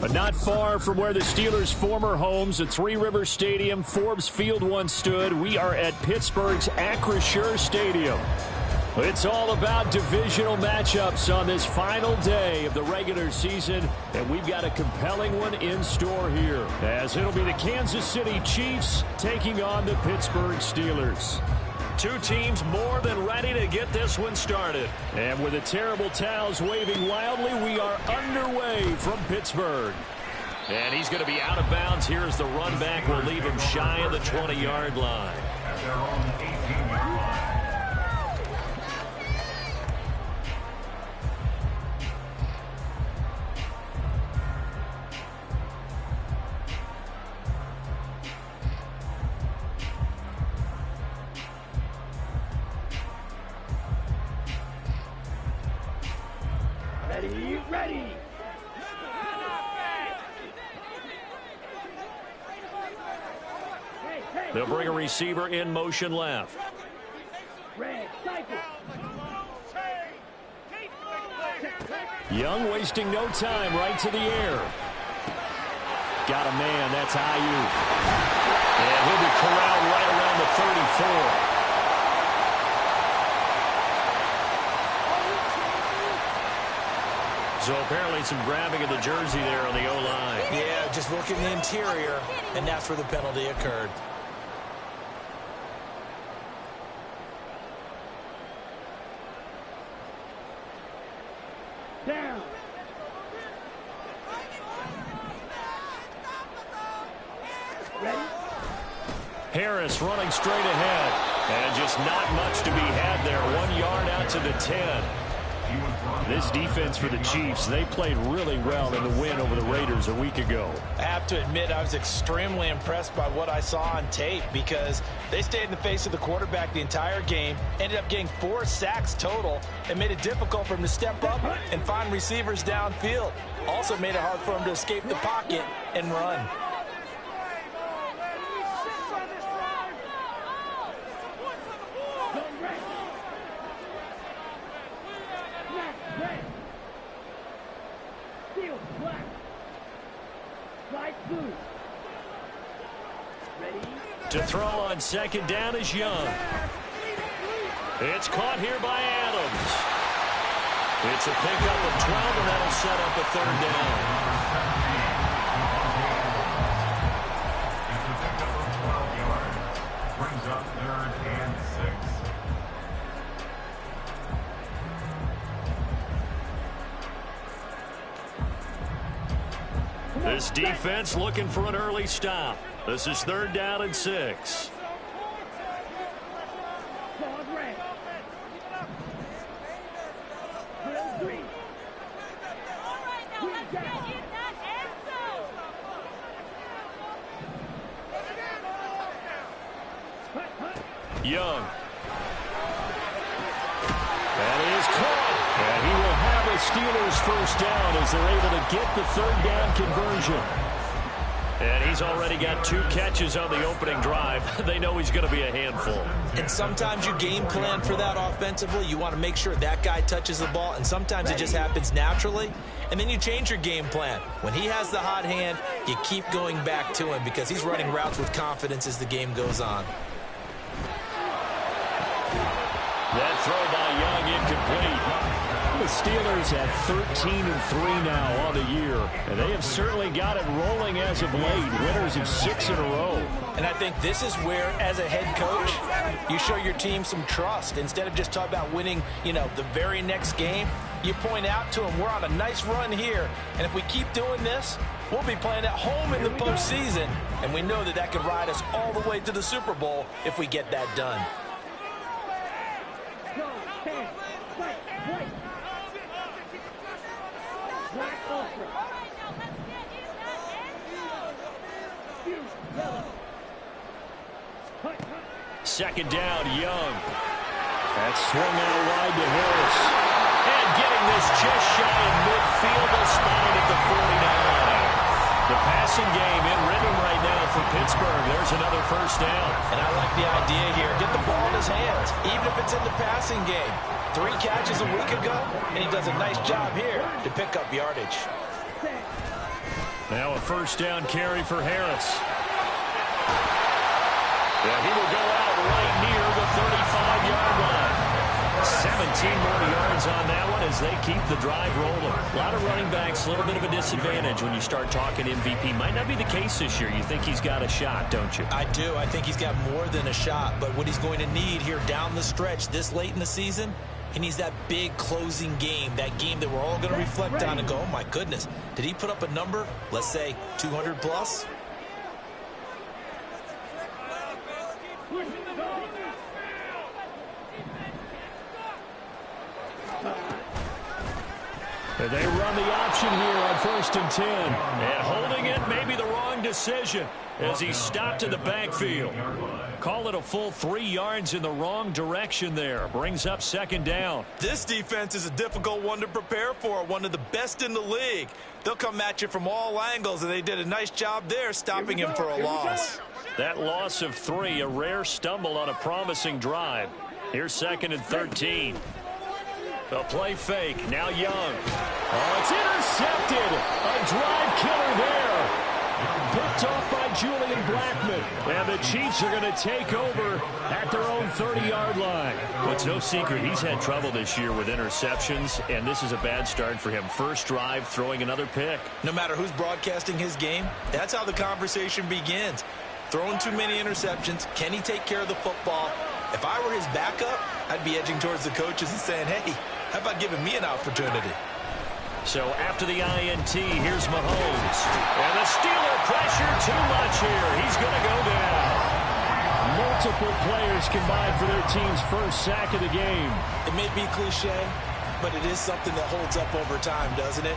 But not far from where the Steelers' former homes at Three Rivers Stadium, Forbes Field once stood, we are at Pittsburgh's Acrisure Stadium. It's all about divisional matchups on this final day of the regular season, and we've got a compelling one in store here, as it'll be the Kansas City Chiefs taking on the Pittsburgh Steelers. Two teams more than ready to get this one started. And with the terrible towels waving wildly, we are underway from Pittsburgh. And he's going to be out of bounds here as the run back will leave him shy of the 20-yard line. At their own 18-yard line. Ready. They'll bring a receiver in motion left. Young wasting no time, right to the air. Got a man, that's Ayuk. And he'll be corralled right around the 34. So apparently some grabbing of the jersey there on the O-line. Yeah, just working the interior, and that's where the penalty occurred. Down. Ready? Harris running straight ahead. And just not much to be had there. 1 yard out to the 10. This defense for the Chiefs, they played really well in the win over the Raiders a week ago. I have to admit, I was extremely impressed by what I saw on tape because they stayed in the face of the quarterback the entire game, ended up getting 4 sacks total, and made it difficult for him to step up and find receivers downfield. Also made it hard for him to escape the pocket and run. To throw on second down is Young. It's caught here by Adams. It's a pickup of 12, and that'll set up a third down. It's a pickup of 12 yards. Brings up 3rd and 6. This defense looking for an early stop. This is 3rd down and 6. Young. That is caught. And he will have a Steelers first down as they're able to get the 3rd down conversion. And he's already got 2 catches on the opening drive. They know he's going to be a handful. And sometimes you game plan for that offensively. You want to make sure that guy touches the ball, and sometimes it just happens naturally. And then you change your game plan. When he has the hot hand, you keep going back to him because he's running routes with confidence as the game goes on. That throw by Young incomplete. The Steelers at 13-3 now on the year, and they have certainly got it rolling as of late. Winners of 6 in a row. And I think this is where, as a head coach, you show your team some trust. Instead of just talking about winning, the very next game, you point out to them, we're on a nice run here, and if we keep doing this, we'll be playing at home in the postseason, and we know that that could ride us all the way to the Super Bowl if we get that done. Second down, Young. That's swung out wide to Harris. And getting this just shy of midfield, they'll spot it at the 49. The passing game in rhythm right now for Pittsburgh. There's another first down. And I like the idea here. Get the ball in his hands, even if it's in the passing game. 3 catches a week ago, and he does a nice job here to pick up yardage. Now a first down carry for Harris. Yeah, he will go out right near the 35-yard line. 17 more yards on that one as they keep the drive rolling. A lot of running backs, a little bit of a disadvantage when you start talking MVP. Might not be the case this year. You think he's got a shot, don't you? I do. I think he's got more than a shot. But what he's going to need here down the stretch this late in the season, he needs that big closing game, that game that we're all going to reflect on and go, oh, my goodness, did he put up a number, let's say 200 plus? They run the option here on 1st and 10. And holding it may be the wrong decision as he stopped in the backfield. Call it a full 3 yards in the wrong direction there. Brings up 2nd down. This defense is a difficult one to prepare for, one of the best in the league. They'll come at you from all angles, and they did a nice job there stopping him for a loss. That loss of 3, a rare stumble on a promising drive. Here's 2nd and 13. The play fake, now Young. Oh, it's intercepted. A drive killer there. Picked off by Julian Blackman. And the Chiefs are going to take over at their own 30-yard line. Well, it's no secret he's had trouble this year with interceptions, and this is a bad start for him. First drive, throwing another pick. No matter who's broadcasting his game, that's how the conversation begins. Throwing too many interceptions, can he take care of the football? If I were his backup, I'd be edging towards the coaches and saying, hey, how about giving me an opportunity? So after the INT, here's Mahomes. And the Steeler pressure too much here. He's going to go down. Multiple players combined for their team's first sack of the game. It may be cliche, but it is something that holds up over time, doesn't it?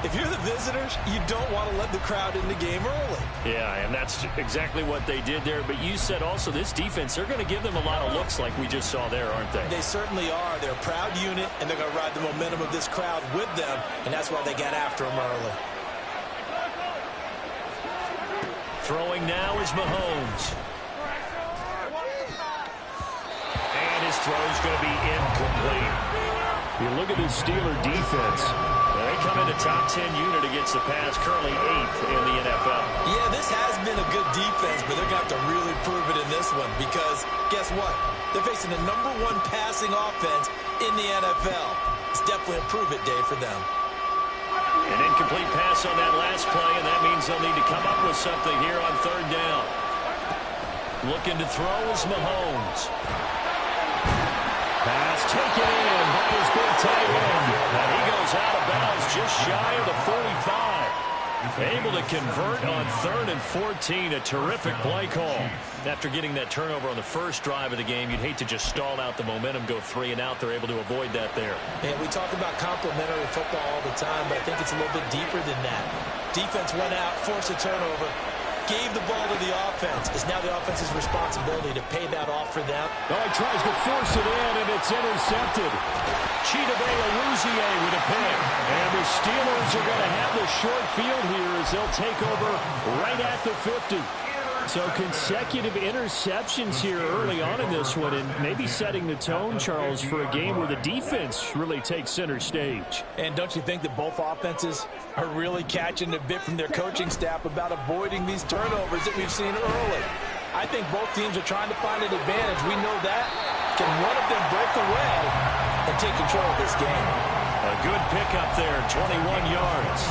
If you're the visitors, you don't want to let the crowd in the game early. Yeah, and that's exactly what they did there. But you said also this defense, they're going to give them a lot of looks like we just saw there, aren't they? They certainly are. They're a proud unit, and they're going to ride the momentum of this crowd with them, and that's why they got after them early. Throwing now is Mahomes. And his throw is going to be incomplete. You look at this Steeler defense. They come in the top 10 unit against the pass, currently 8th in the NFL. Yeah, this has been a good defense, but they're going to have to really prove it in this one because guess what? They're facing the #1 passing offense in the NFL. It's definitely a prove-it day for them. An incomplete pass on that last play, and that means they'll need to come up with something here on 3rd down. Looking to throw is Mahomes. Pass taken in by his big tight end. And he goes out of bounds just shy of the 45. Able to convert on 3rd and 14. A terrific play call. After getting that turnover on the first drive of the game, you'd hate to just stall out the momentum, go 3 and out. They're able to avoid that there. And we talk about complementary football all the time, but I think it's a little bit deeper than that. Defense went out, forced a turnover, gave the ball to the offense. It's now the offense's responsibility to pay that off for them. Oh, he tries to force it in, and it's intercepted. Chidobe-Awuzie with a pick. And the Steelers are going to have the short field here as they'll take over right at the 50. So consecutive interceptions here early on in this one, and maybe setting the tone, Charles, for a game where the defense really takes center stage. And don't you think that both offenses are really catching a bit from their coaching staff about avoiding these turnovers that we've seen early? I think both teams are trying to find an advantage. We know that. Can one of them break away and take control of this game? A good pickup there, 21 yards.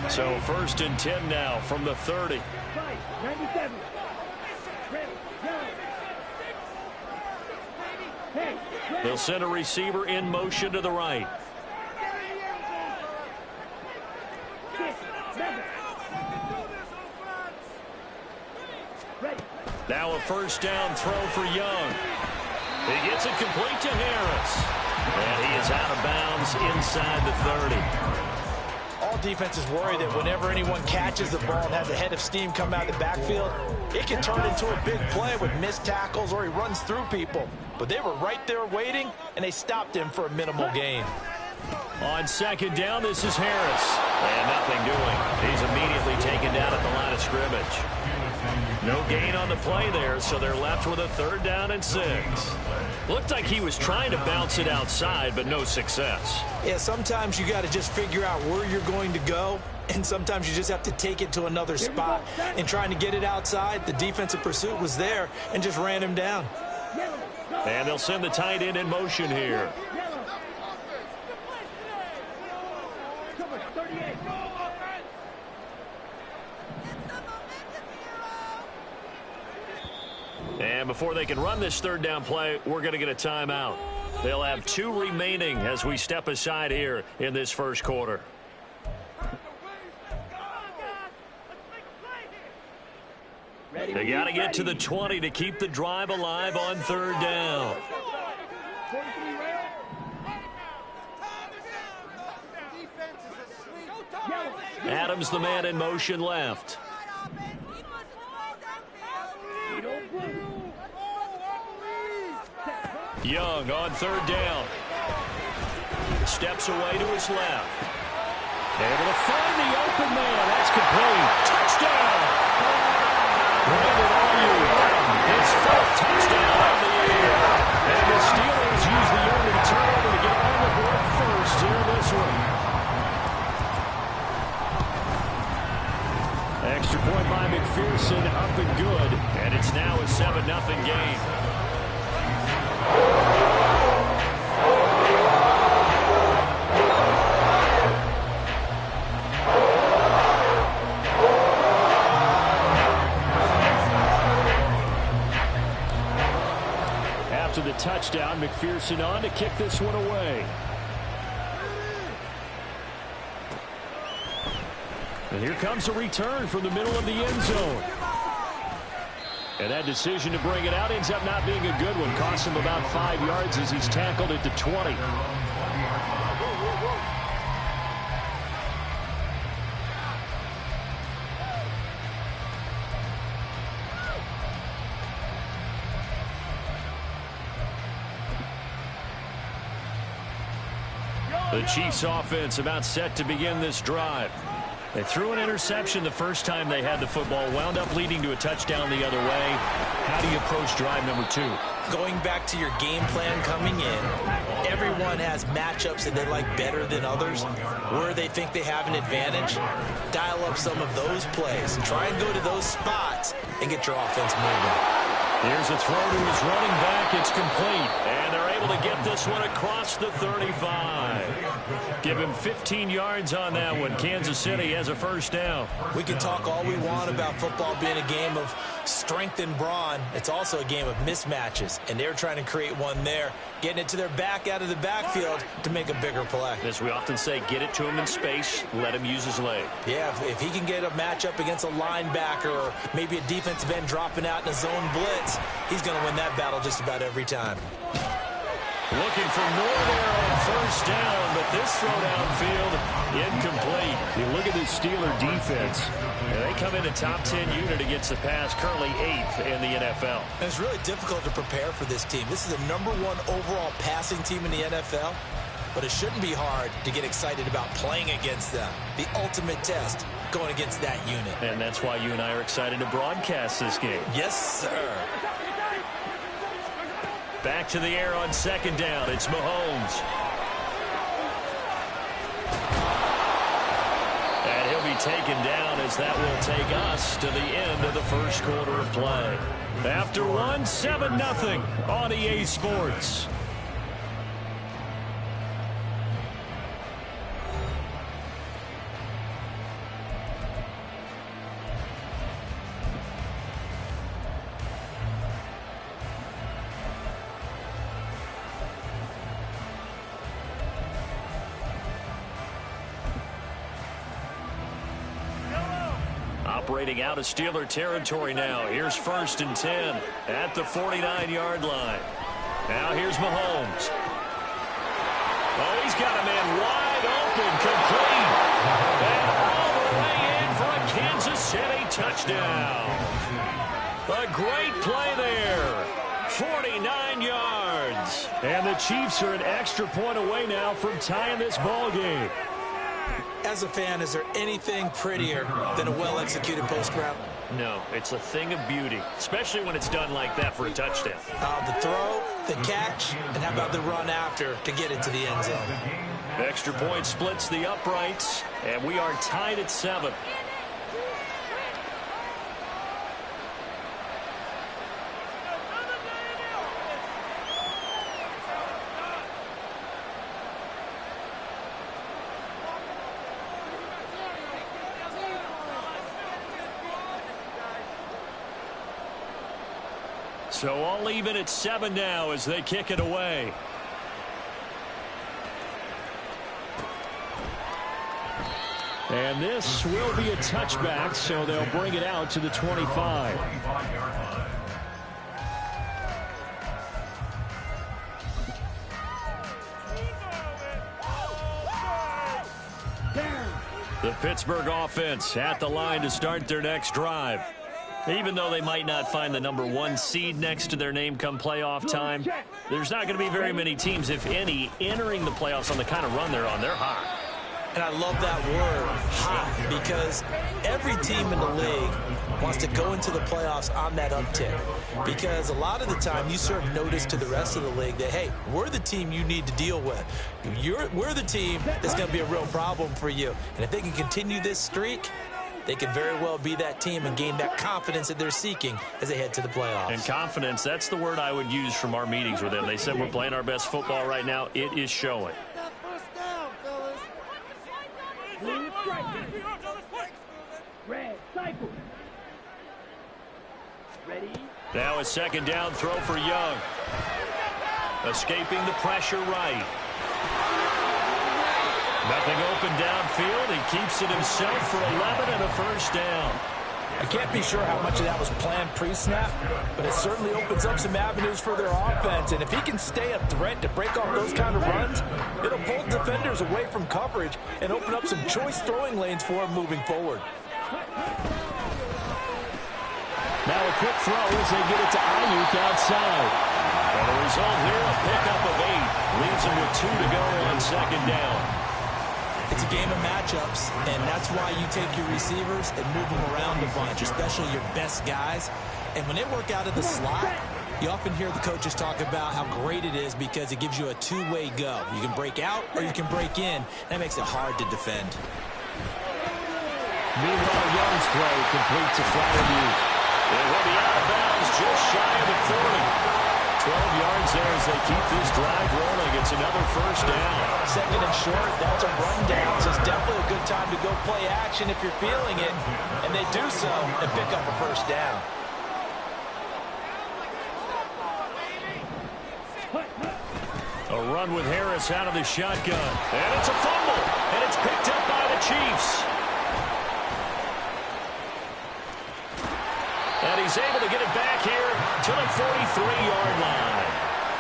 So 1st and 10 now from the 30. They'll send a receiver in motion to the right. Now a first down throw for Young. He gets it complete to Harris. And he is out of bounds inside the 30. All defenses worry that whenever anyone catches the ball and has a head of steam come out of the backfield, it can turn into a big play with missed tackles or he runs through people. But they were right there waiting, and they stopped him for a minimal gain. On second down, this is Harris. And nothing doing. He's immediately taken down at the line of scrimmage. No gain on the play there, so they're left with a 3rd down and 6. Looked like he was trying to bounce it outside, but no success. Yeah, sometimes you got to just figure out where you're going to go, and sometimes you just have to take it to another spot. And trying to get it outside, the defensive pursuit was there and just ran him down. And they'll send the tight end in motion here. And before they can run this 3rd down play, we're going to get a timeout. They'll have 2 remaining as we step aside here in this first quarter. They got to get to the 20 to keep the drive alive on 3rd down. Adams, the man in motion left. Young on 3rd down. Steps away to his left. Able to find the open man. That's complete. Touchdown! Brandon Ayuk, his 4th touchdown on the year. And the Steelers use the early turnover to get on the board first here in this one. Extra point by McPherson, up and good. And it's now a 7-0 game. After the touchdown, McPherson on to kick this one away. And here comes a return from the middle of the end zone. And that decision to bring it out ends up not being a good one. Costs him about 5 yards as he's tackled at the 20. The Chiefs offense about set to begin this drive. They threw an interception the first time they had the football, wound up leading to a touchdown the other way. How do you approach drive number 2? Going back to your game plan coming in, everyone has matchups that they like better than others, where they think they have an advantage. Dial up some of those plays. Try and go to those spots and get your offense moving. Here's a throw to his running back. It's complete. And they're able to get this one across the 35. Give him 15 yards on that one. Kansas City has a 1st down. We can talk all we want about football being a game of strength and brawn. It's also a game of mismatches, and they're trying to create one there, getting it to their back out of the backfield to make a bigger play. As we often say, get it to him in space, let him use his leg. Yeah, if he can get a matchup against a linebacker or maybe a defensive end dropping out in a zone blitz, he's going to win that battle just about every time. Looking for more there on 1st down, but this throw downfield, incomplete. You look at this Steeler defense, and they come in a top 10 unit against the pass, currently 8th in the NFL. And it's really difficult to prepare for this team. This is the #1 overall passing team in the NFL, but it shouldn't be hard to get excited about playing against them. The ultimate test, going against that unit. And that's why you and I are excited to broadcast this game. Yes, sir. Back to the air on 2nd down. It's Mahomes. And he'll be taken down as that will take us to the end of the first quarter of play. After one, 7-0 on EA Sports. Operating out of Steeler territory now. Here's 1st and 10 at the 49-yard line. Now here's Mahomes. Oh, he's got a man wide open, complete. touchdown. A great play there. 49 yards. And the Chiefs are an extra point away now from tying this ball game. As a fan, is there anything prettier than a well-executed post route? No, it's a thing of beauty, especially when it's done like that for a touchdown. The throw, the catch, and how about the run after to get it to the end zone? Extra point splits the uprights, and we are tied at 7. So all even at 7 now as they kick it away. And this will be a touchback, so they'll bring it out to the 25. The Pittsburgh offense at the line to start their next drive. Even though they might not find the number 1 seed next to their name come playoff time, there's not going to be very many teams, if any, entering the playoffs on the kind of run they're on. They're hot. And I love that word, hot, because every team in the league wants to go into the playoffs on that uptick. Because a lot of the time you serve notice to the rest of the league that, hey, we're the team you need to deal with. We're the team that's going to be a real problem for you. And if they can continue this streak, they could very well be that team and gain that confidence that they're seeking as they head to the playoffs. And confidence, that's the word I would use from our meetings with them. They said we're playing our best football right now. It is showing. Now a second down throw for Young. Escaping the pressure right. Nothing open downfield. He keeps it himself for 11 and a first down. I can't be sure how much of that was planned pre-snap, but it certainly opens up some avenues for their offense. And if he can stay a threat to break off those kind of runs, it'll pull defenders away from coverage and open up some choice throwing lanes for him moving forward. Now a quick throw as they get it to Ayuk outside. And the result here, a pickup of 8. Leaves him with 2 to go on second down. It's a game of matchups, and that's why you take your receivers and move them around a bunch, especially your best guys. And when they work out of the slot, you often hear the coaches talk about how great it is because it gives you a two-way go. You can break out or you can break in. That makes it hard to defend. Meanwhile, Young's throw complete to Freiermuth. It will be out of bounds just shy of the 40. 12 yards there as they keep this drive rolling. It's another first down. Second and short, that's a rundown. So it's definitely a good time to go play action if you're feeling it. And they do so and pick up a first down. A run with Harris out of the shotgun. And it's a fumble. And it's picked up by the Chiefs. And he's able to get it back here to the 43-yard line.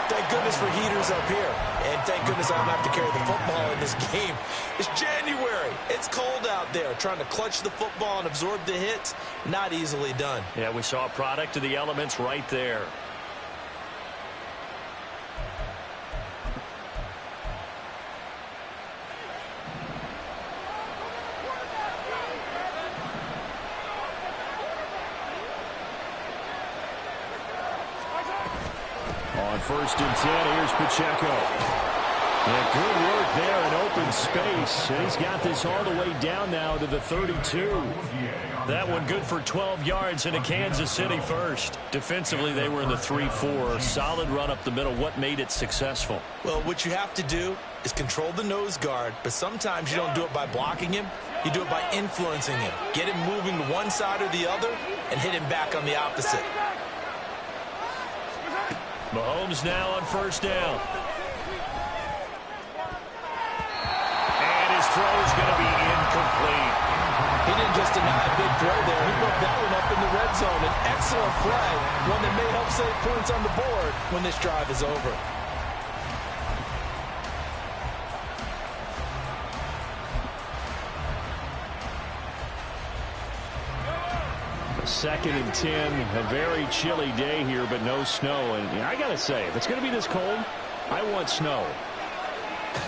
Thank goodness for heaters up here. And thank goodness I don't have to carry the football in this game. It's January. It's cold out there. Trying to clutch the football and absorb the hits, not easily done. Yeah, we saw a product of the elements right there. On 1st and 10, here's Pacheco. And good work there in open space. And he's got this all the way down now to the 32. That one good for 12 yards in a Kansas City first. Defensively, they were in the 3-4. Solid run up the middle. What made it successful? Well, what you have to do is control the nose guard, but sometimes you don't do it by blocking him. You do it by influencing him. Get him moving to one side or the other and hit him back on the opposite. Mahomes now on 1st down. And his throw is going to be incomplete. He didn't just deny a big throw there. He put that one up in the red zone. An excellent play, one that may help save points on the board when this drive is over. 2nd and 10. A very chilly day here, but no snow. And I got to say, if it's going to be this cold, I want snow.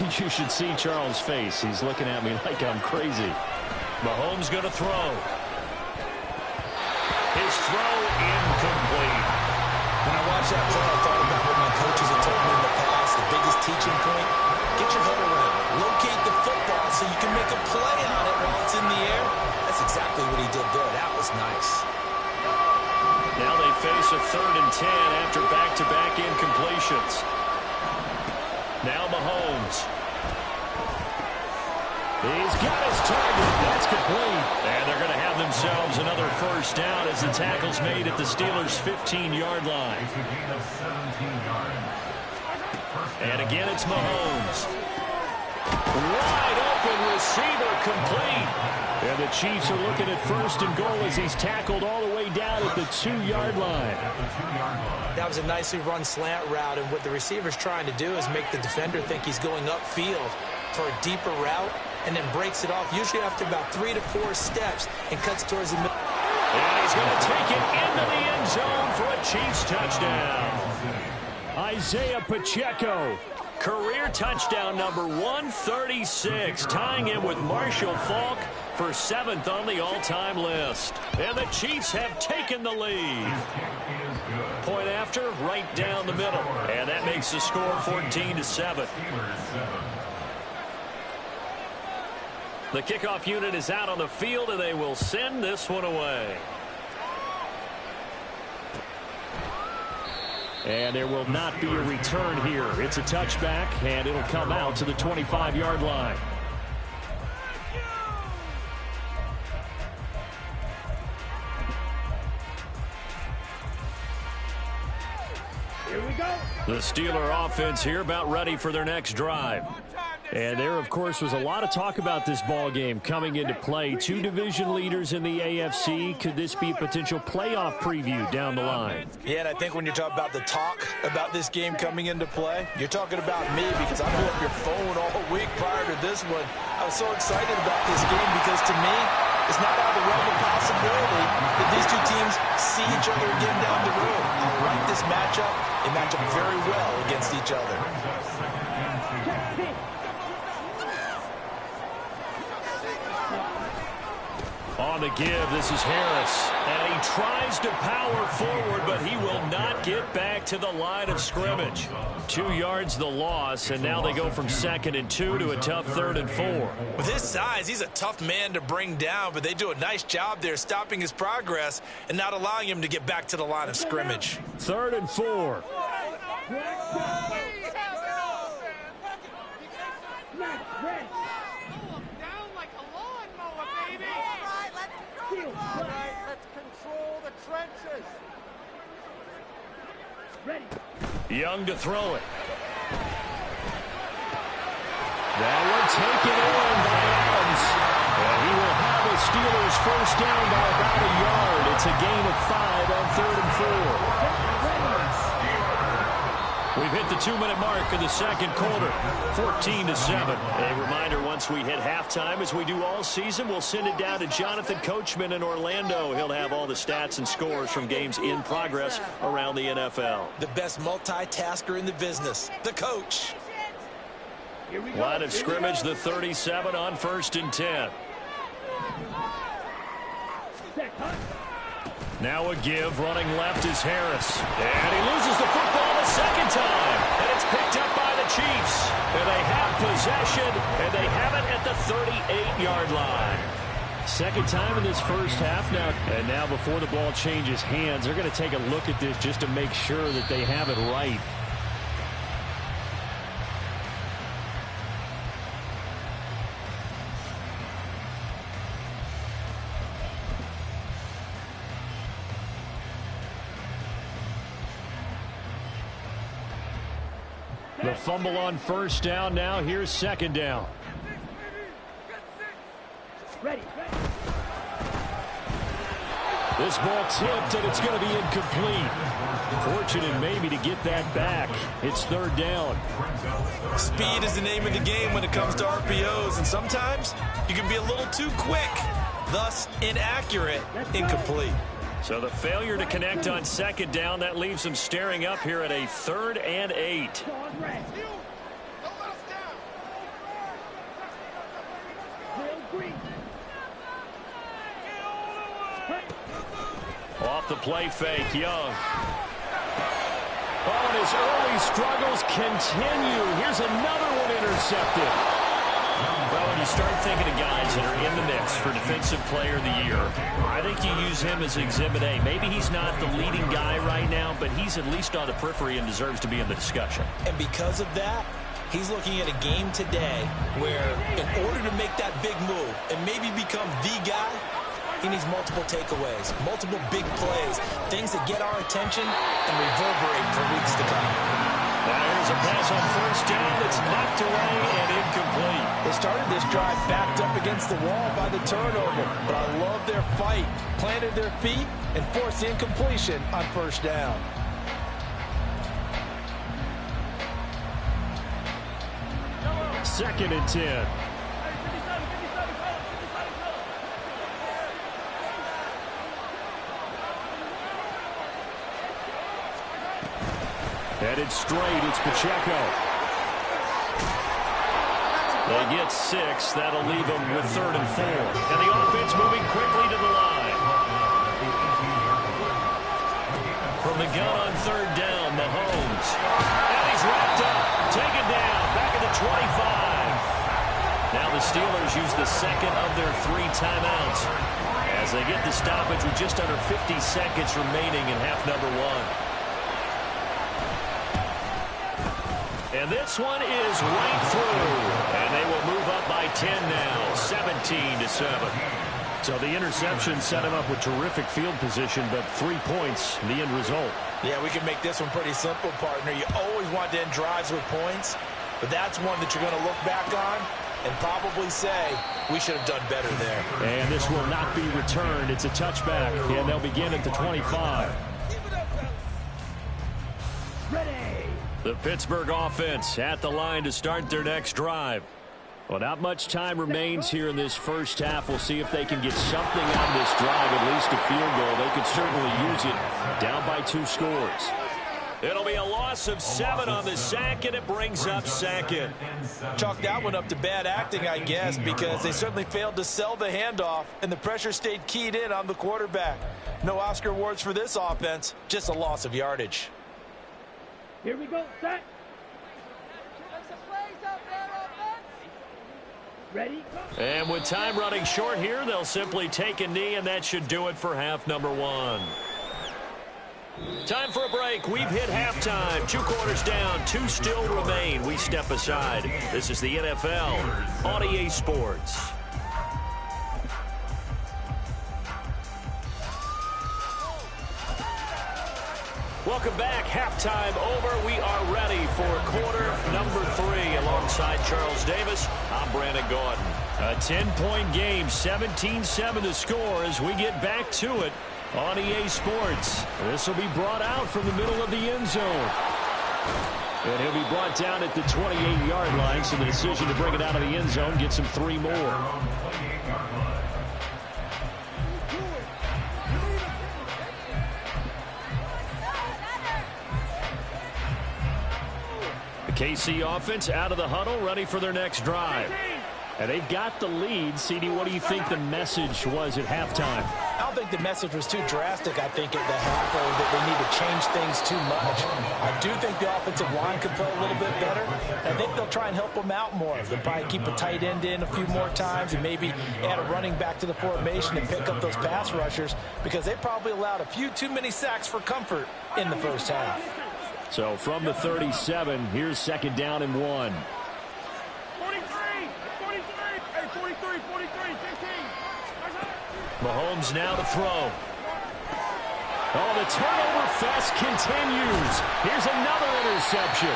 You should see Charles' face. He's looking at me like I'm crazy. Mahomes going to throw. His throw incomplete. When I watched that play, I thought about what my coaches have told me in the past. The biggest teaching point, get your head around. Locate the football so you can make a play on it while it's in the air. That's exactly what he did there. That was nice. Now they face a 3rd and 10 after back-to-back incompletions. Now Mahomes. He's got his target. That's complete. And they're going to have themselves another first down as the tackle's made at the Steelers' 15-yard line. And again, it's Mahomes. Wide open receiver complete. And the Chiefs are looking at 1st and goal as he's tackled all the way down at the 2-yard line. That was a nicely run slant route, and what the receiver's trying to do is make the defender think he's going upfield for a deeper route, and then breaks it off, usually after about 3 to 4 steps, and cuts towards the middle. And he's going to take it into the end zone for a Chiefs touchdown. Isaiah Pacheco, career touchdown number 136, tying him with Marshall Faulk for 7th on the all-time list. And the Chiefs have taken the lead. Point after, right down the middle. And that makes the score 14-7. The kickoff unit is out on the field, and they will send this one away. And there will not be a return here. It's a touchback, and it'll come out to the 25-yard line. Here we go. The Steeler offense here about ready for their next drive. And there, of course, was a lot of talk about this ball game coming into play. 2 division leaders in the AFC. Could this be a potential playoff preview down the line? Yeah, and I think when you're talking about the talk about this game coming into play, you're talking about me, because I blew up your phone all week prior to this one. I was so excited about this game because, to me, it's not out of the realm of possibility that these two teams see each other again down the road. I like this matchup. They match up very well against each other. On the give, this is Harris. And he tries to power forward, but he will not get back to the line of scrimmage. 2 yards the loss, and now they go from 2nd and 2 to a tough 3rd and 4. With his size, he's a tough man to bring down, but they do a nice job there stopping his progress and not allowing him to get back to the line of scrimmage. 3rd and 4. Young to throw it. That one taken in by Adams. And he will have a Steelers first down by about a yard. It's a gain of 5 on 3rd and 4. We've hit the 2-minute mark of the second quarter. 14-7. A reminder, once we hit halftime, as we do all season, we'll send it down to Jonathan Coachman in Orlando. He'll have all the stats and scores from games in progress around the NFL. The best multitasker in the business, the coach. Line of scrimmage, the 37 on 1st and 10. Now a give, running left is Harris. And he loses the football the second time. And it's picked up by the Chiefs. And they have possession, and they have it at the 38-yard line. Second time in this first half now. And now before the ball changes hands, they're going to take a look at this just to make sure that they have it right. The fumble on first down. Now here's second down. Ready. This ball tipped, and it's going to be incomplete. Fortunate maybe to get that back. It's 3rd down. Speed is the name of the game when it comes to RPOs, and sometimes you can be a little too quick, thus inaccurate, incomplete. So the failure to connect on second down, that leaves them staring up here at a 3rd and 8. Off the play fake, Young. Oh, and his early struggles continue. Here's another one intercepted. Well, when you start thinking of guys that are in the mix for Defensive Player of the Year, I think you use him as Exhibit A. Maybe he's not the leading guy right now, but he's at least on the periphery and deserves to be in the discussion. And because of that, he's looking at a game today where in order to make that big move and maybe become the guy, he needs multiple takeaways, multiple big plays, things that get our attention and reverberate for weeks to come. Now here's a pass on 1st down. It's knocked away and incomplete. They started this drive backed up against the wall by the turnover, but I love their fight, planted their feet, and forced the incompletion on 1st down. Second and 10. Headed straight, it's Pacheco. They get 6. That'll leave them with 3rd and 4. And the offense moving quickly to the line. From the gun on 3rd down, Mahomes. And he's wrapped up. Taken down. Back at the 25. Now the Steelers use the 2nd of their 3 timeouts as they get the stoppage with just under 50 seconds remaining in half number 1. And this one is right through. And they will move up by 10 now, 17-7. So the interception set him up with terrific field position, but 3 points, the end result. Yeah, we can make this one pretty simple, partner. You always want to end drives with points, but that's one that you're going to look back on and probably say, we should have done better there. And this will not be returned. It's a touchback, and they'll begin at the 25. Ready. The Pittsburgh offense at the line to start their next drive. Well, not much time remains here in this first half. We'll see if they can get something out of this drive, at least a field goal. They could certainly use it. Down by 2 scores. It'll be a loss of 7 on the sack, and it brings up 2nd. Chalk that one up to bad acting, I guess, because they certainly failed to sell the handoff, and the pressure stayed keyed in on the quarterback. No Oscar awards for this offense, just a loss of yardage. Here we go, set. Ready, go. And with time running short here, they'll simply take a knee, and that should do it for half number 1. Time for a break. We've hit halftime. 2 quarters down, 2 still remain. We step aside. This is the NFL on EA Sports. Welcome back. Halftime over. We are ready for quarter number 3. Alongside Charles Davis, I'm Brandon Gordon. A 10-point game, 17-7 to score as we get back to it on EA Sports. This will be brought out from the middle of the end zone. And he'll be brought down at the 28-yard line, so the decision to bring it out of the end zone gets him 3 more. KC offense out of the huddle, ready for their next drive. And they've got the lead. CD, what do you think the message was at halftime? I don't think the message was too drastic, I think, at the half, or that they need to change things too much. I do think the offensive line could play a little bit better. I think they'll try and help them out more. They'll probably keep a tight end in a few more times and maybe add a running back to the formation and pick up those pass rushers, because they probably allowed a few too many sacks for comfort in the first half. So from the 37, here's 2nd down and 1. 43, 15. Mahomes now to throw. Oh, the turnover fest continues. Here's another interception.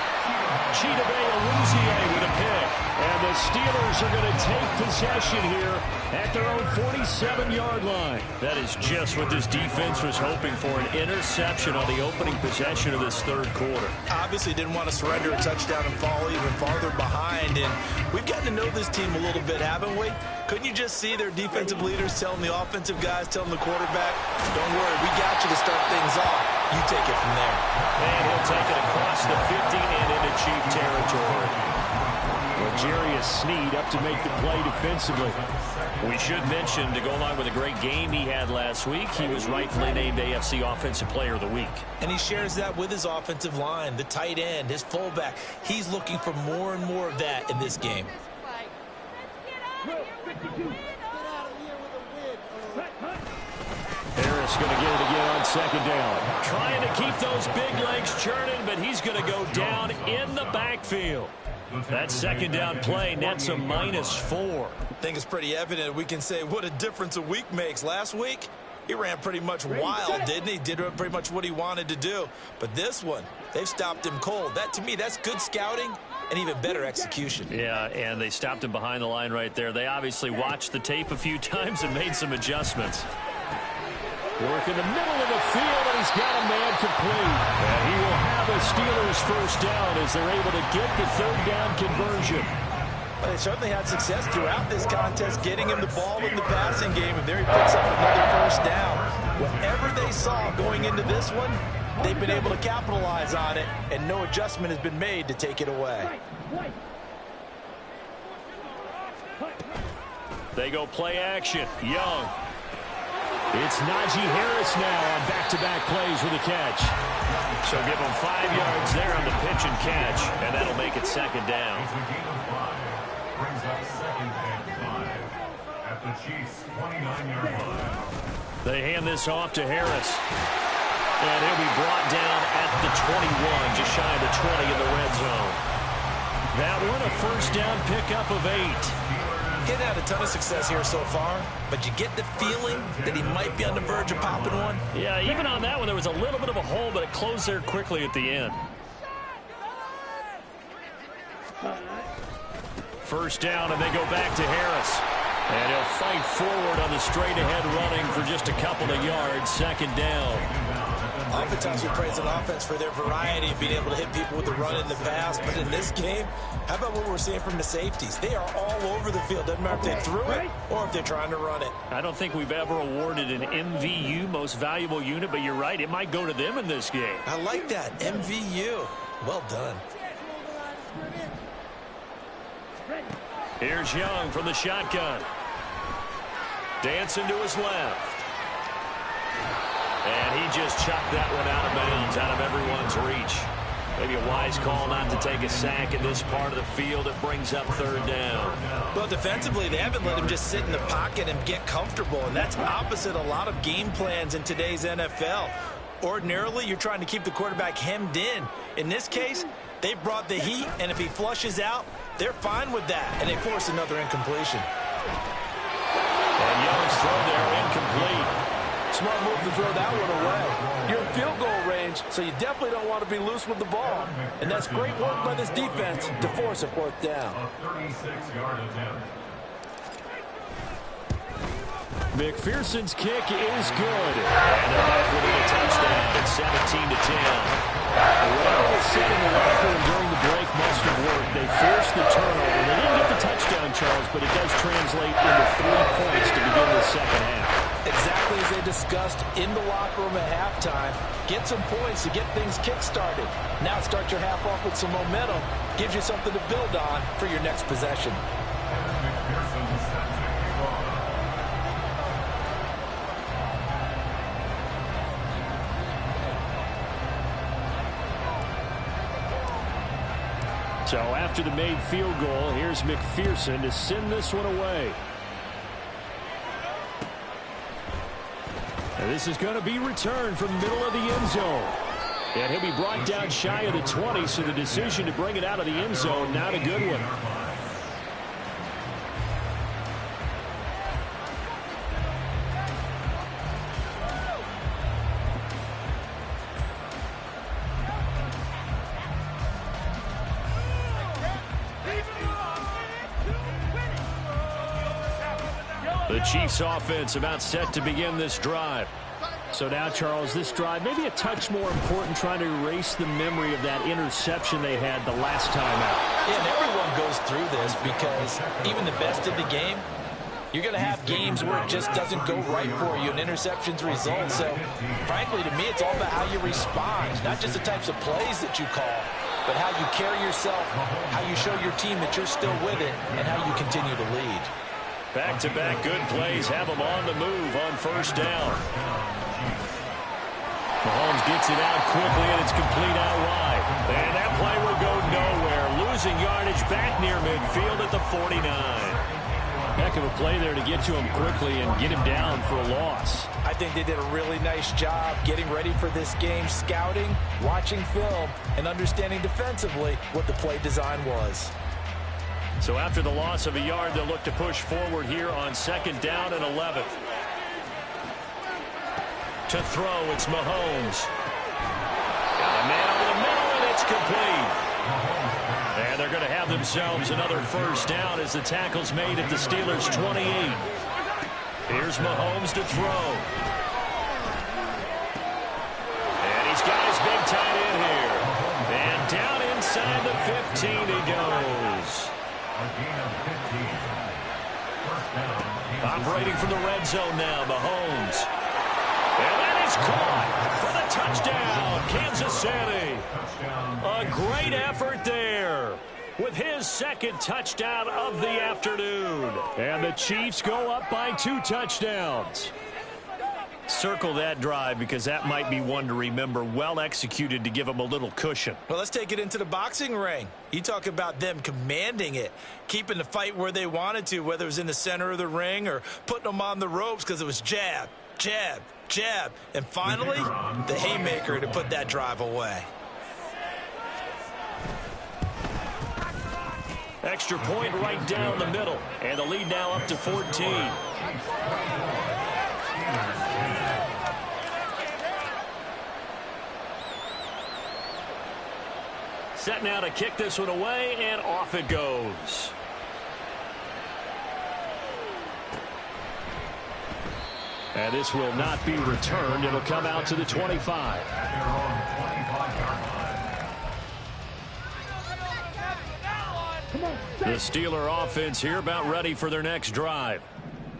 Chidobe Awuzie with a pick. And the Steelers are going to take possession here at their own own 47-yard line. That is just what this defense was hoping for, an interception on the opening possession of this third quarter. Obviously didn't want to surrender a touchdown and fall even farther behind. And we've gotten to know this team a little bit, haven't we? Couldn't you just see their defensive leaders telling the offensive guys, telling the quarterback, don't worry, we got you to start things off. You take it from there. And he'll take it across the 50 and into Chief territory. L'Jarius Sneed up to make the play defensively. We should mention, to go along with a great game he had last week, he was rightfully named AFC Offensive Player of the Week. And he shares that with his offensive line, the tight end, his fullback. He's looking for more and more of that in this game. Harris going to get it again on second down. Trying to keep those big legs churning, but he's going to go down in the backfield. That second down play nets a -4. I think it's pretty evident. We can say what a difference a week makes. Last week, he ran pretty much wild, didn't he? Did pretty much what he wanted to do. But this one, they've stopped him cold. That, to me, that's good scouting and even better execution. Yeah, and they stopped him behind the line right there. They obviously watched the tape a few times and made some adjustments. Work in the middle of the field, and he's got a man complete. And he will have a Steelers first down as they're able to get the third down conversion. Well, they certainly had success throughout this contest, getting him the ball in the passing game, and there he picks up another first down. Whatever they saw going into this one, they've been able to capitalize on it, and no adjustment has been made to take it away. They go play action. Young. It's Najee Harris now on back-to-back plays with a catch. So give him 5 yards there on the pitch and catch, and that'll make it second down. It's a gain of 5. Brings up 2nd and 5 at the Chiefs' 29-yard line. They hand this off to Harris. And he'll be brought down at the 21, just shy of the 20 in the red zone. That one, a first down pickup of 8. Getting had a ton of success here so far, but you get the feeling that he might be on the verge of popping one. Yeah, even on that one, there was a little bit of a hole, but it closed there quickly at the end. First down, and they go back to Harris. And he'll fight forward on the straight-ahead running for just a couple of yards. Second down. Oftentimes we praise an offense for their variety of being able to hit people with the run in the pass. But in this game, how about what we're seeing from the safeties? They are all over the field. Doesn't matter if they threw it or if they're trying to run it. I don't think we've ever awarded an MVU, most valuable unit, but you're right. It might go to them in this game. I like that. MVU. Well done. Here's Young from the shotgun. Dancing to his left. And he just chucked that one out of bounds, out of everyone's reach. Maybe a wise call not to take a sack in this part of the field. It brings up third down. Well, defensively, they haven't let him just sit in the pocket and get comfortable, and that's opposite a lot of game plans in today's NFL. Ordinarily, you're trying to keep the quarterback hemmed in. In this case, they brought the heat, and if he flushes out, they're fine with that, and they force another incompletion. And Young's throw there, incomplete. Smart move to throw that one away. You're in field goal range, so you definitely don't want to be loose with the ball. And that's great work by this defense to force a fourth down. A 36-yard attempt. McPherson's kick is good. And they're back within a touchdown. It's 17-10. Whatever was said in the locker room during the break must have worked. They forced the turnover. They didn't get the touchdown, Charles, but it does translate into 3 points to begin the second half. Exactly as they discussed in the locker room at halftime. Get some points to get things kick-started. Now start your half off with some momentum. Gives you something to build on for your next possession. So after the made field goal, here's McPherson to send this one away. And this is going to be returned from the middle of the end zone. And he'll be brought down shy of the 20, so the decision to bring it out of the end zone, not a good one. The Chiefs offense about set to begin this drive. So now, Charles, this drive maybe a touch more important, trying to erase the memory of that interception they had the last time out. Yeah, and everyone goes through this because even the best in the game, you're going to have games where it just doesn't go right for you, and interceptions result. So, frankly, to me, it's all about how you respond, not just the types of plays that you call, but how you carry yourself, how you show your team that you're still with it, and how you continue to lead. Back-to-back good plays have them on the move on first down. Mahomes gets it out quickly, and it's complete out wide. And that play will go nowhere. Losing yardage back near midfield at the 49. Heck of a play there to get to him quickly and get him down for a loss. I think they did a really nice job getting ready for this game, scouting, watching film, and understanding defensively what the play design was. So after the loss of a yard, they'll look to push forward here on second down and 11. To throw, it's Mahomes. Got a man over the middle, and it's complete. And they're going to have themselves another first down as the tackle's made at the Steelers' 28. Here's Mahomes to throw. And he's got his big tight end here. And down inside the 15 he goes. Operating from the red zone now, Mahomes. And that is caught for the touchdown, Kansas City. A great effort there with his second touchdown of the afternoon. And the Chiefs go up by 2 touchdowns. Circle that drive because that might be one to remember. Well executed to give them a little cushion. Well, let's take it into the boxing ring. You talk about them commanding it, keeping the fight where they wanted to, whether it was in the center of the ring or putting them on the ropes because it was jab, jab, jab. And finally, the haymaker to put that drive away. Extra point right down the middle. And the lead now up to 14. Set now to kick this one away, and off it goes. And this will not be returned. It'll come out to the 25. The Steeler offense here about ready for their next drive.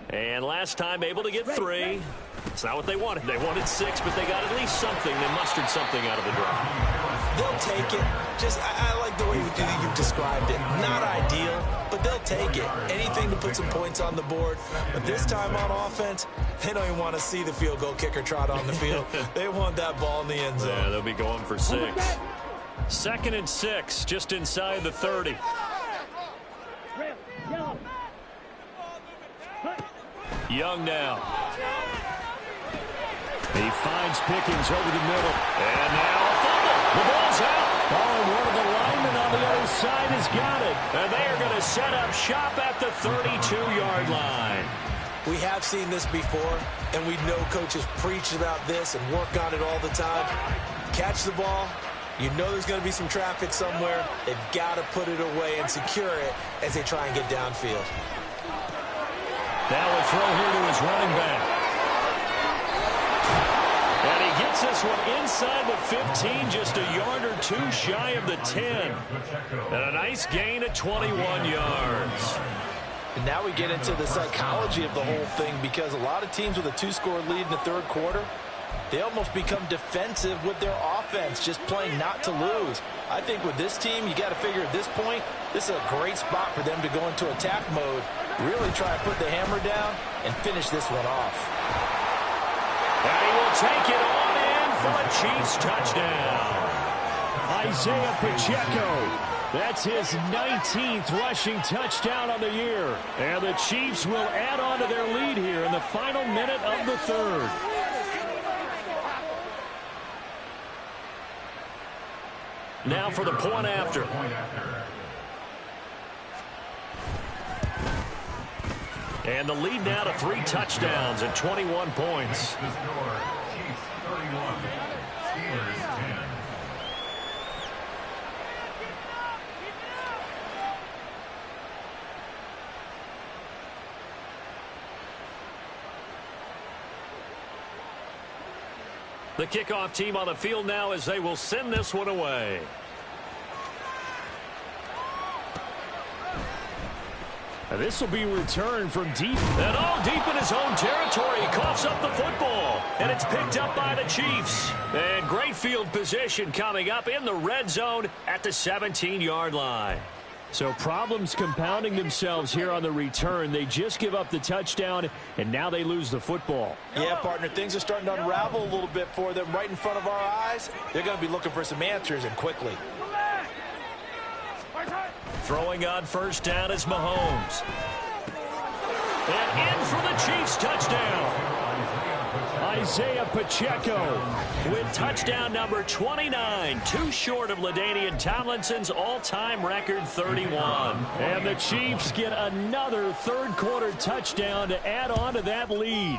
And last time able to get 3. It's not what they wanted. They wanted 6, but they got at least something. They mustered something out of the drive. They'll take it. I like the way you've described it. Not ideal, but they'll take it. Anything to put some points on the board. But this time on offense, they don't even want to see the field goal kicker trot on the field. They want that ball in the end zone. Yeah, they'll be going for 6. 2nd and 6, just inside the 30. Young now. He finds Pickens over the middle. And now a fumble. The ball's out. Oh, and one of the linemen on the other side has got it. And they are going to set up shop at the 32-yard line. We have seen this before, and we know coaches preach about this and work on it all the time. Catch the ball. You know there's going to be some traffic somewhere. They've got to put it away and secure it as they try and get downfield. Now a throw here to his running back. And he gets this one inside the 15, just a yard or 2 shy of the 10. And a nice gain at 21 yards. And now we get into the psychology of the whole thing, because a lot of teams with a 2-score lead in the third quarter, they almost become defensive with their offense, just playing not to lose. I think with this team, you got to figure at this point, this is a great spot for them to go into attack mode, really try to put the hammer down and finish this one off. And he will take it on in for a Chiefs touchdown. Isaiah Pacheco. That's his 19th rushing touchdown on the year. And the Chiefs will add on to their lead here in the final minute of the third. Now for the point after. And the lead now to 3 touchdowns and 21 points. The score, Chiefs 31, Steelers 10. The kickoff team on the field now as they will send this one away. This will be returned from deep. And all deep in his own territory. He coughs up the football. And it's picked up by the Chiefs. And great field position coming up in the red zone at the 17-yard line. So problems compounding themselves here on the return. They just give up the touchdown, and now they lose the football. Yeah, partner, things are starting to unravel a little bit for them right in front of our eyes. They're going to be looking for some answers, and quickly. Throwing on first down is Mahomes. And in for the Chiefs touchdown. Isaiah Pacheco with touchdown number 29, too short of LaDainian Tomlinson's all-time record 31. And the Chiefs get another third-quarter touchdown to add on to that lead.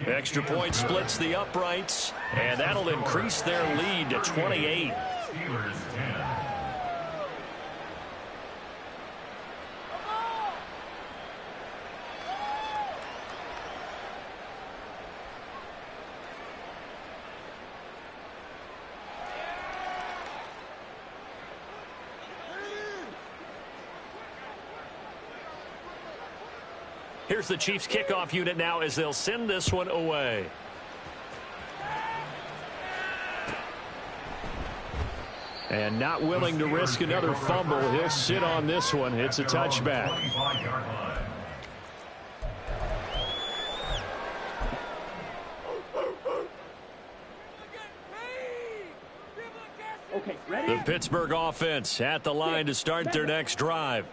Extra point splits the uprights, and that'll increase their lead to 28. Steelers 10. Here's the Chiefs kickoff unit now as they'll send this one away. And not willing to risk another fumble. He'll sit on this one. It's a touchback. Okay, ready? The Pittsburgh offense at the line to start their next drive.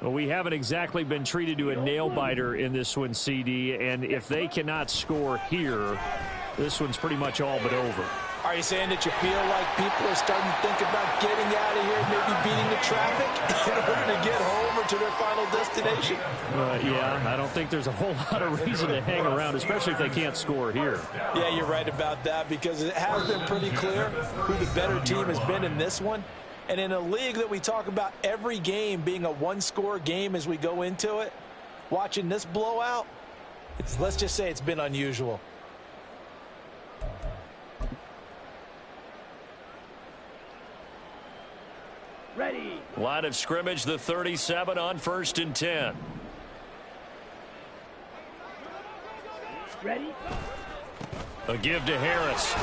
Well, we haven't exactly been treated to a nail-biter in this one, CD, and if they cannot score here, this one's pretty much all but over. Are you saying that you feel like people are starting to think about getting out of here, maybe beating the traffic in order to get home or to their final destination? Yeah, I don't think there's a whole lot of reason to hang around, especially if they can't score here. Yeah, you're right about that, because it has been pretty clear who the better team has been in this one. And in a league that we talk about every game being a one-score game as we go into it, watching this blowout, let's just say it's been unusual. Ready. Line of scrimmage, the 37 on 1st and 10. Ready. A give to Harris.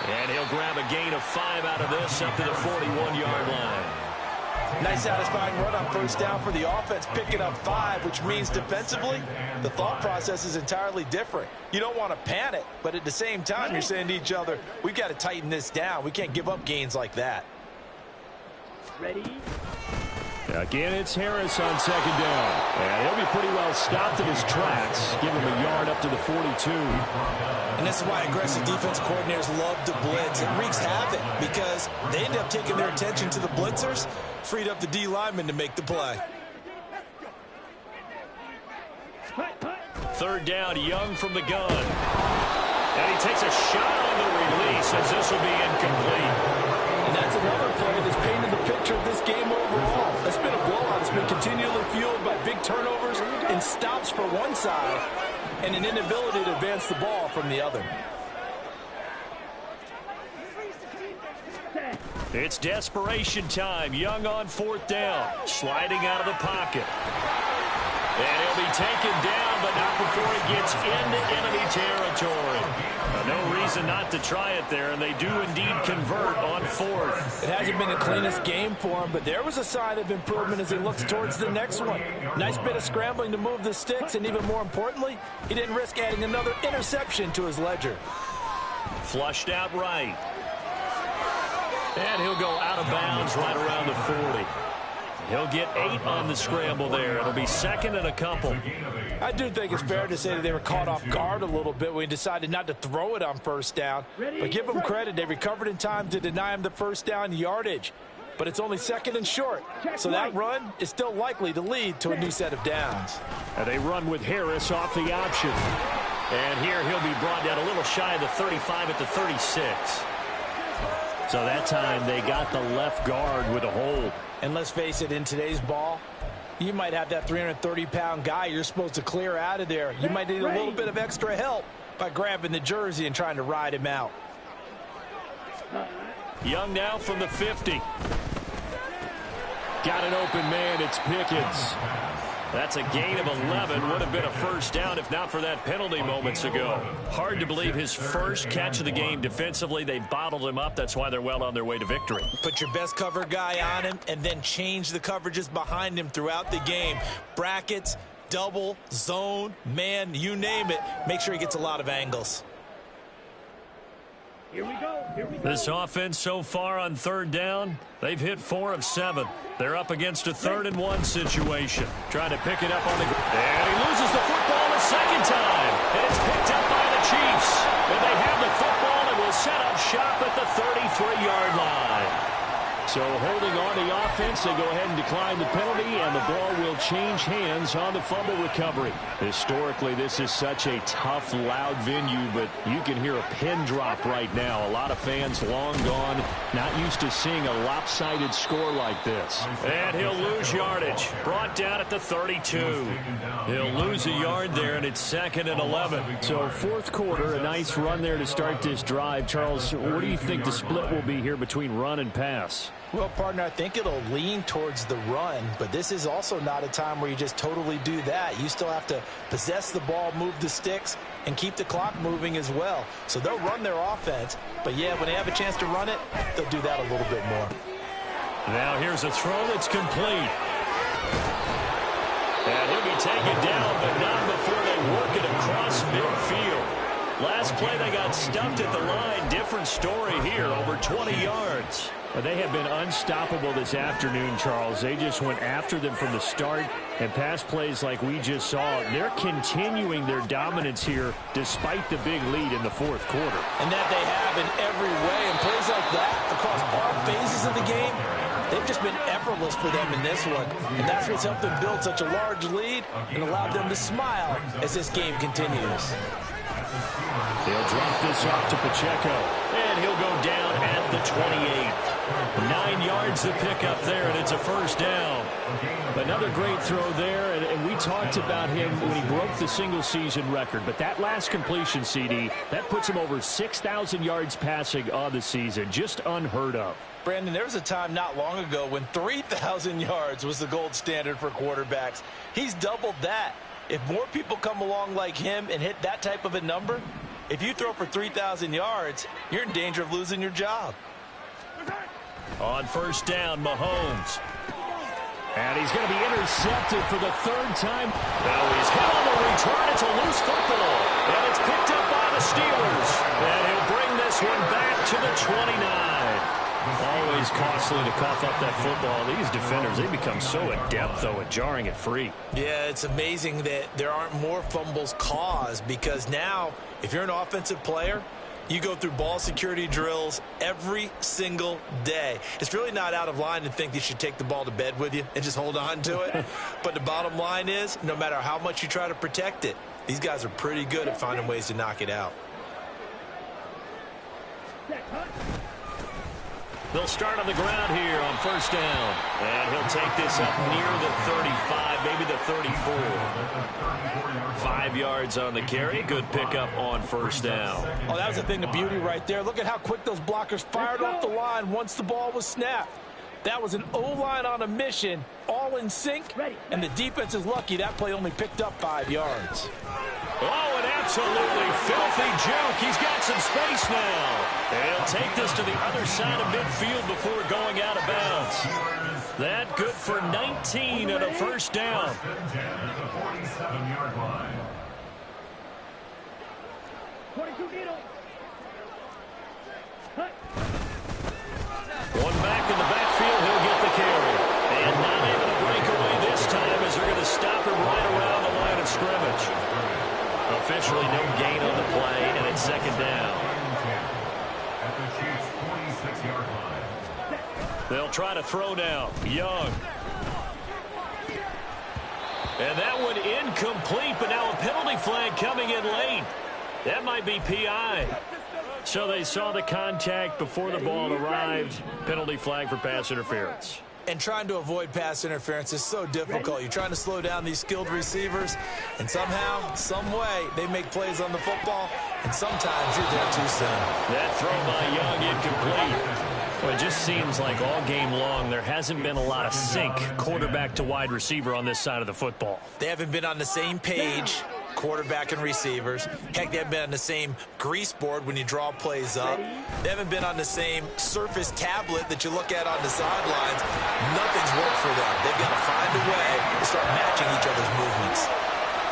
And he'll grab a gain of 5 out of this up to the 41-yard line. Nice satisfying run on first down for the offense, picking up 5, which means defensively, the thought process is entirely different. You don't want to panic, but at the same time, you're saying to each other, we've got to tighten this down. We can't give up gains like that. Ready. Again, it's Harris on second down. And he'll be pretty well stopped in his tracks. Give him a yard up to the 42. And this is why aggressive defense coordinators love to blitz. It wreaks havoc because they end up taking their attention to the blitzers, freed up the D lineman to make the play. Third down, Young from the gun. And he takes a shot on the release as this will be incomplete. And that's another play that's painted the picture of this game overall. It's been a blowout. It's been continually fueled by big turnovers and stops for one side and an inability to advance the ball from the other. It's desperation time. Young on 4th down. Sliding out of the pocket. And he'll be taken down, but not before he gets into enemy territory. No reason not to try it there, and they do indeed convert on 4th. It hasn't been the cleanest game for him, but there was a sign of improvement as he looks towards the next one. Nice bit of scrambling to move the sticks, and even more importantly, he didn't risk adding another interception to his ledger. Flushed out right. And he'll go out of bounds right around the 40. He'll get 8 on the scramble there. It'll be 2nd and a couple. I do think it's fair to say that they were caught off guard a little bit when he decided not to throw it on first down. But give them credit. They recovered in time to deny him the first down yardage. But it's only 2nd and short. So that run is still likely to lead to a new set of downs. And they run with Harris off the option. And here he'll be brought down a little shy of the 35 at the 36. So that time they got the left guard with a hold. And let's face it, in today's ball, You might have that 330-pound guy you're supposed to clear out of there. You might need a little bit of extra help by grabbing the jersey and trying to ride him out. Young now from the 50. Got an open man. It's Pickens. That's a gain of 11. Would have been a first down if not for that penalty moments ago. Hard to believe his first catch of the game defensively. They bottled him up. That's why they're well on their way to victory. Put your best cover guy on him and then change the coverages behind him throughout the game. Brackets, double, zone, man, you name it. Make sure he gets a lot of angles. Here we go. Here we go. This offense so far on third down, they've hit 4 of 7. They're up against a 3rd-and-1 situation. Trying to pick it up on the ground. And he loses the football a second time. And it's picked up by the Chiefs. And they have the football and will set up shop at the 33-yard line. So holding on the offense, they go ahead and decline the penalty, and the ball will change hands on the fumble recovery. Historically, this is such a tough, loud venue, but you can hear a pin drop right now. A lot of fans long gone, not used to seeing a lopsided score like this. And he'll lose yardage. Brought down at the 32. He'll lose a yard there, and it's 2nd and 11. So fourth quarter, a nice run there to start this drive. Charles, what do you think the split will be here between run and pass? Well, partner, I think it'll lean towards the run, but this is also not a time where you just totally do that. You still have to possess the ball, move the sticks, and keep the clock moving as well. So they'll run their offense, but yeah, when they have a chance to run it, they'll do that a little bit more. Now here's a throw that's complete. And he'll be taken down, but not before they work it across midfield. Last play, they got stuffed at the line. Different story here, over 20 yards. But they have been unstoppable this afternoon, Charles. They just went after them from the start, and pass plays like we just saw, they're continuing their dominance here despite the big lead in the fourth quarter. And that they have in every way, and plays like that across all phases of the game, they've just been effortless for them in this one. And that's what's helped them build such a large lead and allowed them to smile as this game continues. They'll drop this off to Pacheco, and he'll go down at the 28. 9 yards to pick up there, and it's a first down. Another great throw there, and we talked about him when he broke the single-season record. But that last completion, CD, that puts him over 6,000 yards passing on the season. Just unheard of. Brandon, there was a time not long ago when 3,000 yards was the gold standard for quarterbacks. He's doubled that. If more people come along like him and hit that type of a number, if you throw for 3,000 yards, you're in danger of losing your job. On first down, Mahomes. And he's going to be intercepted for the 3rd time. Now he's hit on the return. It's a loose football. And it's picked up by the Steelers. And he'll bring this one back to the 29. Always costly to cough up that football. These defenders, they become so adept, though, at jarring it free. Yeah, it's amazing that there aren't more fumbles caused, because now, if you're an offensive player, you go through ball security drills every single day. It's really not out of line to think you should take the ball to bed with you and just hold on to it. But the bottom line is, no matter how much you try to protect it, these guys are pretty good at finding ways to knock it out. They'll start on the ground here on first down. And he'll take this up near the 35, maybe the 34. 5 yards on the carry. Good pickup on first down. Oh, that was a thing of beauty right there. Look at how quick those blockers fired off the line once the ball was snapped. That was an O-line on a mission, all in sync, and the defense is lucky that play only picked up 5 yards. Oh, an absolutely filthy juke. He's got some space now. And he'll take this to the other side of midfield before going out of bounds. That good for 19 and a first down. One back in the backfield, he'll get the carry. And not able to break away this time as they're going to stop him right around the line of scrimmage. Officially no gain on the play, and it's 2nd down. At the Chiefs' 46-yard line. They'll try to throw now. Young. And that one incomplete, but now a penalty flag coming in late. That might be PI. So they saw the contact before the ball arrived. Penalty flag for pass interference. And trying to avoid pass interference is so difficult. You're trying to slow down these skilled receivers, and somehow, some way, they make plays on the football, and sometimes you're there too soon. That throw by Young incomplete. Well, it just seems like all game long there hasn't been a lot of sync quarterback to wide receiver on this side of the football. They haven't been on the same page, quarterback and receivers. Heck, they haven't been on the same grease board when you draw plays up. They haven't been on the same surface tablet that you look at on the sidelines. Nothing's worked for them. They've got to find a way to start matching each other's movements.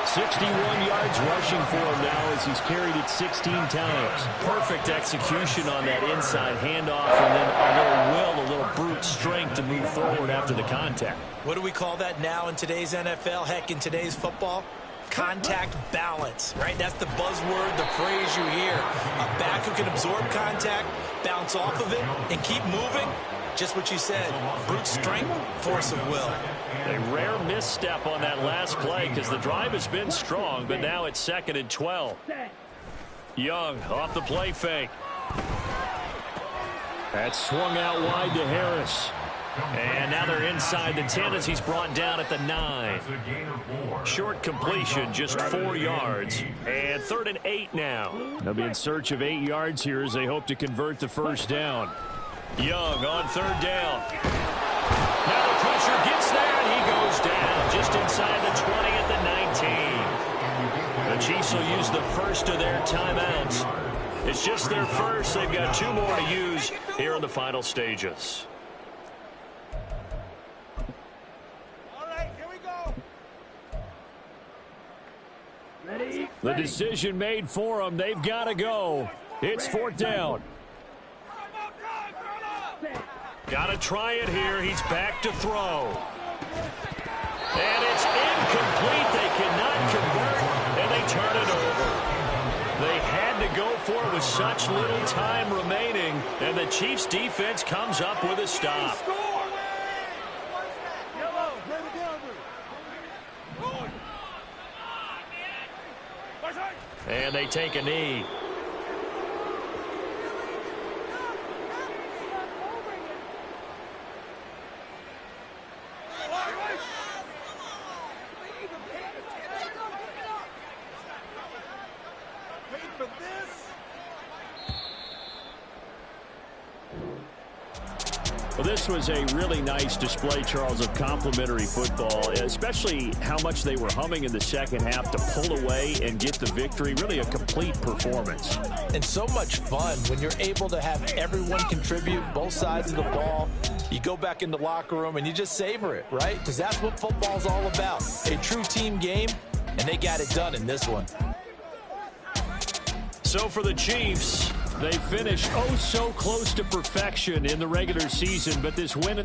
61 yards rushing for him now as he's carried it 16 times. Perfect execution on that inside handoff, and then a little will, a little brute strength to move forward after the contact. What do we call that now in today's NFL? Heck, in today's football? Contact balance, right? That's the buzzword, the phrase you hear. A back who can absorb contact, bounce off of it, and keep moving. Just what you said, brute strength, force of will. A rare misstep on that last play because the drive has been strong, but now it's 2nd and 12. Young off the play fake. That's swung out wide to Harris. And now they're inside the 10 as he's brought down at the 9. Short completion, just 4 yards. And 3rd and 8 now. They'll be in search of 8 yards here as they hope to convert the first down. Young on 3rd down. Now the pressure gets there, and he goes down just inside the 20 at the 19. The Chiefs will use the first of their timeouts. It's just their first. They've got 2 more to use here in the final stages. The decision made for them. They've got to go. It's 4th down. Got to try it here. He's back to throw. And it's incomplete. They cannot convert, and they turn it over. They had to go for it with such little time remaining, and the Chiefs' defense comes up with a stop. And they take a knee. Well, this was a really nice display, Charles, of complimentary football, especially how much they were humming in the second half to pull away and get the victory. Really a complete performance. And so much fun when you're able to have everyone contribute, both sides of the ball. You go back in the locker room and you just savor it, right? Because that's what football's all about. A true team game, and they got it done in this one. So for the Chiefs, they finished oh so close to perfection in the regular season, but this win in the